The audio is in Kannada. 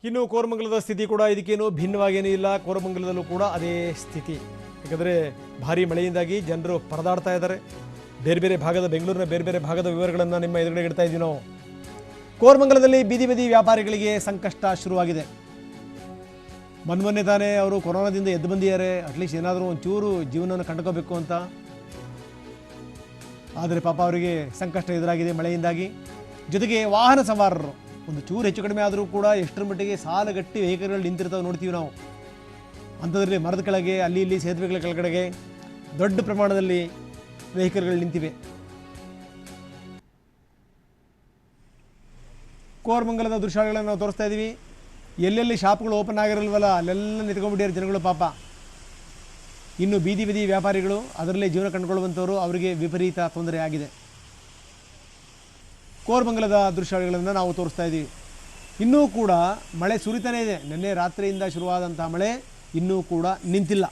ಇನ್ನು ಕೋರಮಂಗಲದ ಸ್ಥಿತಿ ಕೂಡ ಇದಕ್ಕೇನು ಭಿನ್ನವಾಗೇನೂ ಇಲ್ಲ. ಕೋರಮಂಗಲದಲ್ಲೂ ಕೂಡ ಅದೇ ಸ್ಥಿತಿ. ಯಾಕಂದರೆ ಭಾರೀ ಮಳೆಯಿಂದಾಗಿ ಜನರು ಪರದಾಡ್ತಾ ಇದ್ದಾರೆ. ಬೇರೆ ಬೇರೆ ಭಾಗದ ಬೆಂಗಳೂರಿನ ಬೇರೆ ಬೇರೆ ಭಾಗದ ವಿವರಗಳನ್ನು ನಿಮ್ಮ ಎದುರುಗಡೆ ಇಡ್ತಾ ಇದ್ದೀವಿ ನಾವು. ಕೋರಮಂಗಲದಲ್ಲಿ ಬೀದಿ ಬೀದಿ ವ್ಯಾಪಾರಿಗಳಿಗೆ ಸಂಕಷ್ಟ ಶುರುವಾಗಿದೆ. ಮೊನ್ನೆ ತಾನೇ ಅವರು ಕೊರೋನಾದಿಂದ ಎದ್ದು ಬಂದಿದ್ದಾರೆ. ಅಟ್ಲೀಸ್ಟ್ ಏನಾದರೂ ಒಂಚೂರು ಜೀವನವನ್ನು ಕಂಡುಕೋಬೇಕು ಅಂತ. ಆದರೆ ಪಾಪ ಅವರಿಗೆ ಸಂಕಷ್ಟ ಎದುರಾಗಿದೆ ಮಳೆಯಿಂದಾಗಿ. ಜೊತೆಗೆ ವಾಹನ ಸವಾರರು ಒಂದು ಚೂರು ಹೆಚ್ಚು ಕಡಿಮೆ ಆದರೂ ಕೂಡ ಎಷ್ಟರ ಮಟ್ಟಿಗೆ ಸಾಲಗಟ್ಟಿ ವೆಹಿಕಲ್ಗಳು ನಿಂತಿರ್ತಾವೆ ನೋಡ್ತೀವಿ ನಾವು. ಅಂಥದ್ರಲ್ಲಿ ಮರದ ಕೆಳಗೆ ಅಲ್ಲಿ ಇಲ್ಲಿ ಸೇತುವೆಗಳ ಕೆಳಗಡೆಗೆ ದೊಡ್ಡ ಪ್ರಮಾಣದಲ್ಲಿ ವೆಹಿಕಲ್ಗಳು ನಿಂತಿವೆ. ಕೋರಮಂಗಲದ ದೃಶ್ಯಗಳನ್ನು ನಾವು ತೋರಿಸ್ತಾ ಇದ್ದೀವಿ. ಎಲ್ಲೆಲ್ಲಿ ಶಾಪ್ಗಳು ಓಪನ್ ಆಗಿರಲ್ವಲ್ಲ ಅಲ್ಲೆಲ್ಲ ನಿಂತ್ಕೊಂಡ್ಬಿಟ್ಟಿದ್ದಾರೆ ಜನಗಳು ಪಾಪ. ಇನ್ನು ಬೀದಿ ಬೀದಿ ವ್ಯಾಪಾರಿಗಳು ಅದರಲ್ಲೇ ಜೀವನ ಕಂಡುಕೊಳ್ಳುವಂಥವರು ಅವರಿಗೆ ವಿಪರೀತ ತೊಂದರೆ ಆಗಿದೆ. ಕೋರಮಂಗಲದ ದೃಶ್ಯಗಳನ್ನು ನಾವು ತೋರಿಸ್ತಾ ಇದ್ದೀವಿ. ಇನ್ನೂ ಕೂಡ ಮಳೆ ಸುರಿತಾನೇ ಇದೆ. ನಿನ್ನೆ ರಾತ್ರಿಯಿಂದ ಶುರುವಾದಂಥ ಮಳೆ ಇನ್ನೂ ಕೂಡ ನಿಂತಿಲ್ಲ.